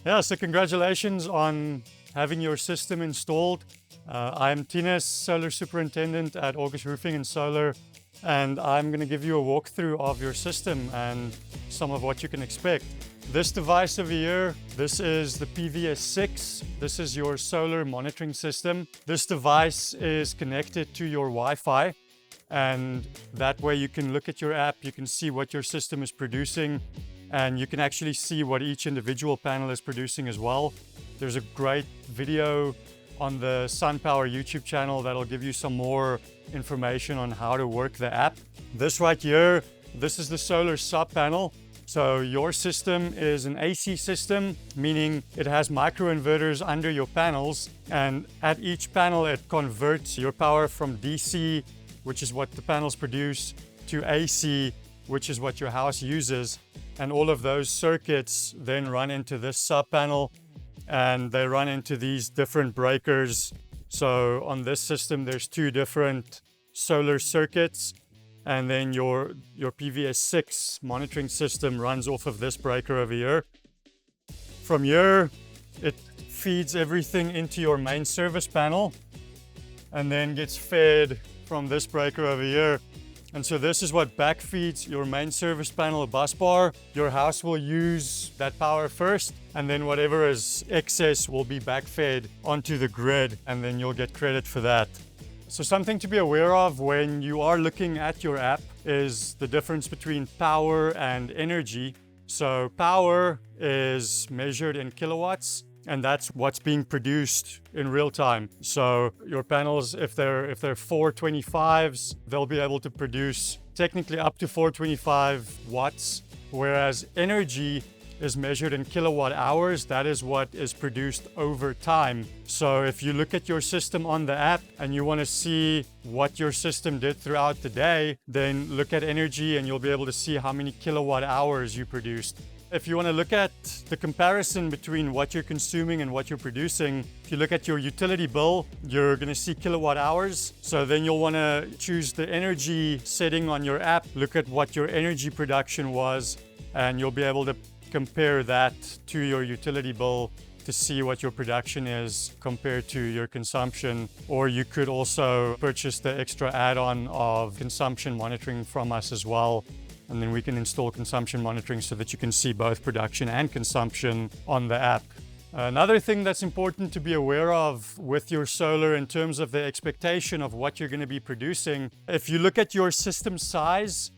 Yeah, so congratulations on having your system installed. I'm Tina's solar superintendent at August Roofing and Solar, and I'm going to give you a walkthrough of your system and some of what you can expect. This device over here, this is the PVS6. This is your solar monitoring system. This device is connected to your Wi-Fi, and that way you can look at your app, you can see what your system is producing, and you can actually see what each individual panel is producing as well. There's a great video on the SunPower YouTube channel that'll give you some more information on how to work the app. This right here, this is the solar sub panel. So your system is an AC system, meaning it has microinverters under your panels, and at each panel it converts your power from DC, which is what the panels produce, to AC, which is what your house uses. And all of those circuits then run into this sub panel, and they run into these different breakers. So on this system, there's two different solar circuits, and then your PVS6 monitoring system runs off of this breaker over here. From here, it feeds everything into your main service panel and then gets fed from this breaker over here. And so this is what backfeeds your main service panel bus bar. Your house will use that power first, and then whatever is excess will be backfed onto the grid, and then you'll get credit for that. So something to be aware of when you are looking at your app is the difference between power and energy. So power is measured in kilowatts, and that's what's being produced in real time. So your panels, if they're 425s, they'll be able to produce technically up to 425 watts, whereas energy is measured in kilowatt hours. That is what is produced over time. So if you look at your system on the app and you want to see what your system did throughout the day, then look at energy and you'll be able to see how many kilowatt hours you produced. If you want to look at the comparison between what you're consuming and what you're producing, if you look at your utility bill, you're going to see kilowatt hours. So then you'll want to choose the energy setting on your app, look at what your energy production was, and you'll be able to compare that to your utility bill to see what your production is compared to your consumption. Or you could also purchase the extra add-on of consumption monitoring from us as well. And then we can install consumption monitoring so that you can see both production and consumption on the app. Another thing that's important to be aware of with your solar in terms of the expectation of what you're going to be producing, if you look at your system size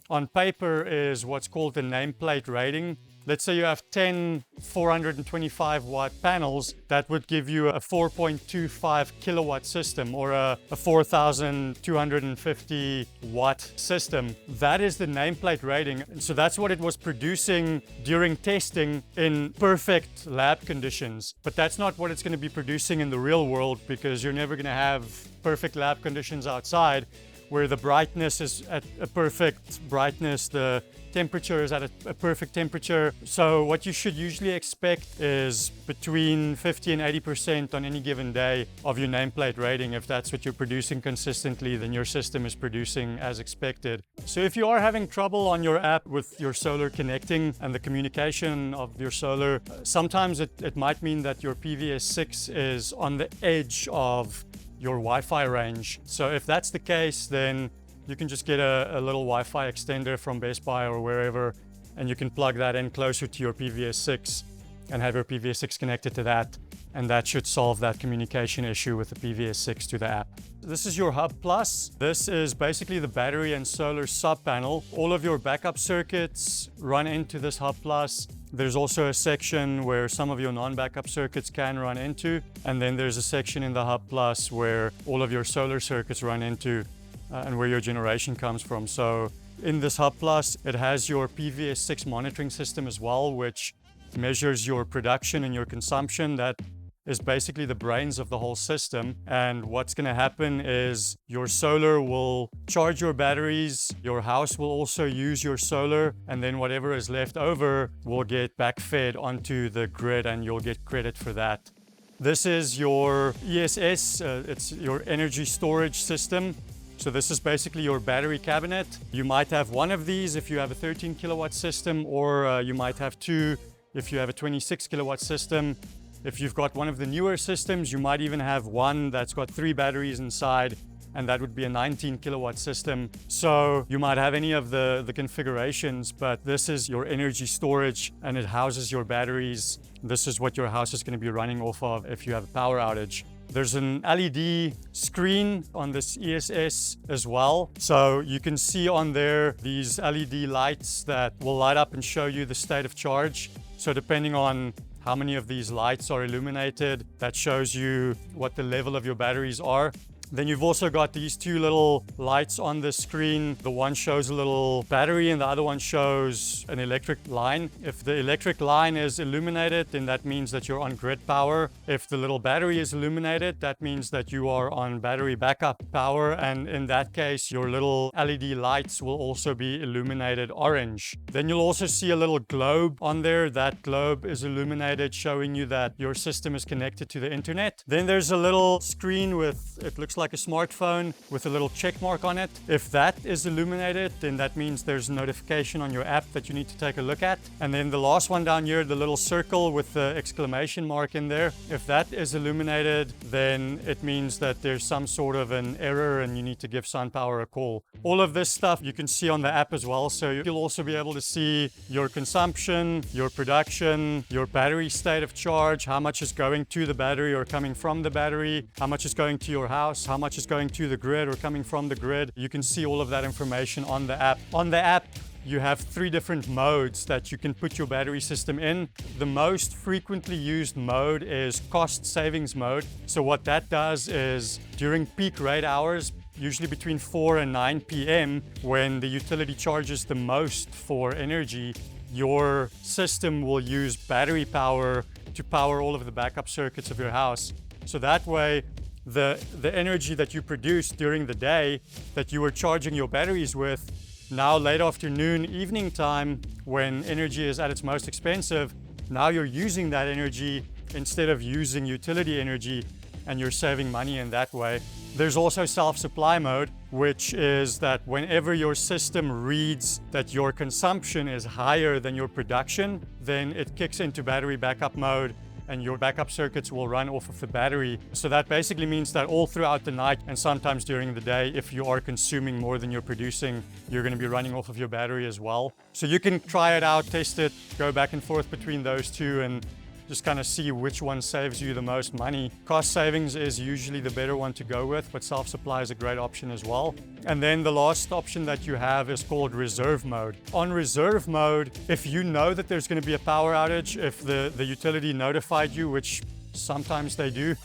on paper is what's called the nameplate rating. Let's say you have 10 425 watt panels, that would give you a 4.25 kilowatt system or a 4,250 watt system. That is the nameplate rating. And so that's what it was producing during testing in perfect lab conditions. But that's not what it's going to be producing in the real world, because you're never going to have perfect lab conditions outside where the brightness is at a perfect brightness, the temperature is at a perfect temperature. So what you should usually expect is between 50 and 80% on any given day of your nameplate rating. If that's what you're producing consistently, then your system is producing as expected. So if you are having trouble on your app with your solar connecting and the communication of your solar, sometimes it might mean that your PVS6 is on the edge of your Wi-Fi range. So if that's the case, then you can just get a little Wi-Fi extender from Best Buy or wherever, and you can plug that in closer to your PVS6 and have your PVS6 connected to that. And that should solve that communication issue with the PVS6 to the app. This is your Hub Plus. This is basically the battery and solar sub panel. All of your backup circuits run into this Hub Plus. There's also a section where some of your non-backup circuits can run into. And then there's a section in the Hub Plus where all of your solar circuits run into and where your generation comes from. So in this Hub Plus, it has your PVS6 monitoring system as well, which measures your production and your consumption. That is basically the brains of the whole system. And what's going to happen is your solar will charge your batteries, your house will also use your solar, and then whatever is left over will get backfed onto the grid and you'll get credit for that. This is your ESS, it's your energy storage system. So this is basically your battery cabinet. You might have one of these if you have a 13 kilowatt system, or you might have two if you have a 26 kilowatt system. If you've got one of the newer systems, you might even have one that's got 3 batteries inside, and that would be a 19 kilowatt system. So you might have any of the configurations, but this is your energy storage and it houses your batteries. This is what your house is going to be running off of if you have a power outage. There's an LED screen on this ESS as well. So you can see on there these LED lights that will light up and show you the state of charge. So depending on how many of these lights are illuminated, that shows you what the level of your batteries are. Then you've also got these 2 little lights on the screen. The one shows a little battery and the other one shows an electric line. If the electric line is illuminated, then that means that you're on grid power. If the little battery is illuminated, that means that you are on battery backup power. And in that case, your little LED lights will also be illuminated orange. Then you'll also see a little globe on there. That globe is illuminated, showing you that your system is connected to the internet. Then there's a little screen with, it looks like a smartphone with a little check mark on it. If that is illuminated, then that means there's a notification on your app that you need to take a look at. And then the last one down here, the little circle with the exclamation mark in there, if that is illuminated, then it means that there's some sort of an error and you need to give SunPower a call. All of this stuff you can see on the app as well. So you'll also be able to see your consumption, your production, your battery state of charge, how much is going to the battery or coming from the battery, how much is going to your house, how much is going to the grid or coming from the grid. You can see all of that information on the app. On the app, you have 3 different modes that you can put your battery system in. The most frequently used mode is cost savings mode. So what that does is during peak rate hours, usually between 4 and 9 p.m., when the utility charges the most for energy, your system will use battery power to power all of the backup circuits of your house. So that way, the energy that you produce during the day that you were charging your batteries with, now late afternoon, evening time, when energy is at its most expensive, now you're using that energy instead of using utility energy, and you're saving money in that way. There's also self-supply mode, which is that whenever your system reads that your consumption is higher than your production, then it kicks into battery backup mode and your backup circuits will run off of the battery. So that basically means that all throughout the night and sometimes during the day, if you are consuming more than you're producing, you're going to be running off of your battery as well. So you can try it out, test it, go back and forth between those 2 and just kind of see which one saves you the most money. Cost savings is usually the better one to go with, but self-supply is a great option as well. And then the last option that you have is called reserve mode. On reserve mode, if you know that there's going to be a power outage, if the utility notified you, which sometimes they do,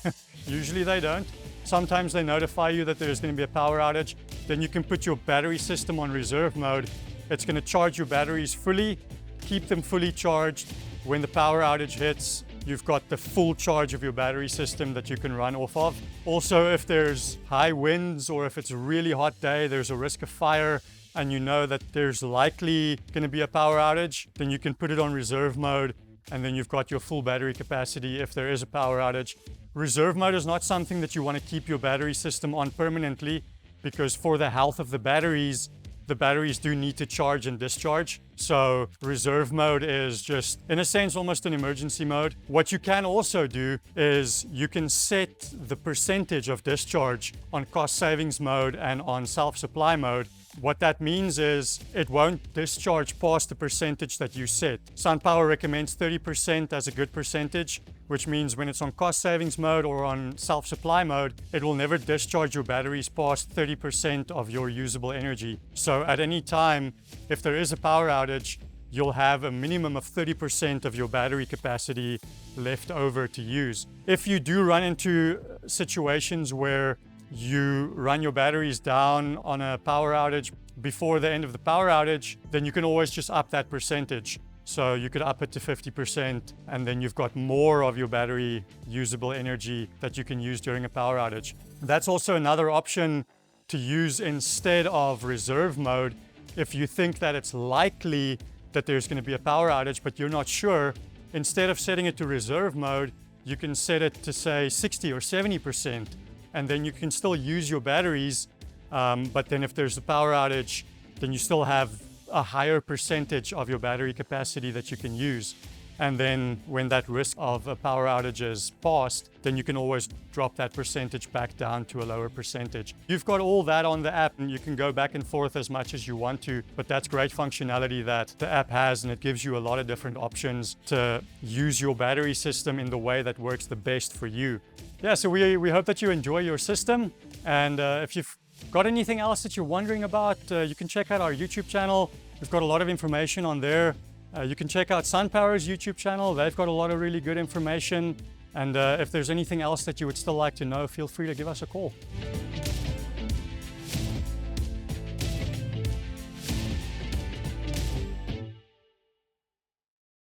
usually they don't. Sometimes they notify you that there's going to be a power outage, then you can put your battery system on reserve mode. It's going to charge your batteries fully, keep them fully charged. When the power outage hits, you've got the full charge of your battery system that you can run off of. Also, if there's high winds or if it's a really hot day, there's a risk of fire, and you know that there's likely going to be a power outage, then you can put it on reserve mode, and then you've got your full battery capacity if there is a power outage. Reserve mode is not something that you want to keep your battery system on permanently, because for the health of the batteries do need to charge and discharge. So reserve mode is just, in a sense, almost an emergency mode. What you can also do is you can set the percentage of discharge on cost savings mode and on self-supply mode. What that means is it won't discharge past the percentage that you set. SunPower recommends 30% as a good percentage, which means when it's on cost savings mode or on self-supply mode, it will never discharge your batteries past 30% of your usable energy. So at any time, if there is a power outage, you'll have a minimum of 30% of your battery capacity left over to use. If you do run into situations where you run your batteries down on a power outage before the end of the power outage, then you can always just up that percentage. So you could up it to 50%, and then you've got more of your battery usable energy that you can use during a power outage. That's also another option to use instead of reserve mode. If you think that it's likely that there's going to be a power outage, but you're not sure, instead of setting it to reserve mode, you can set it to say 60 or 70%. And then you can still use your batteries, but then if there's a power outage, then you still have a higher percentage of your battery capacity that you can use. And then when that risk of a power outage is passed, then you can always drop that percentage back down to a lower percentage. You've got all that on the app, and you can go back and forth as much as you want to, but that's great functionality that the app has, and it gives you a lot of different options to use your battery system in the way that works the best for you. Yeah, so we hope that you enjoy your system, and if you've got anything else that you're wondering about, you can check out our YouTube channel. We've got a lot of information on there. You can check out SunPower's YouTube channel. They've got a lot of really good information. And if there's anything else that you would still like to know, feel free to give us a call.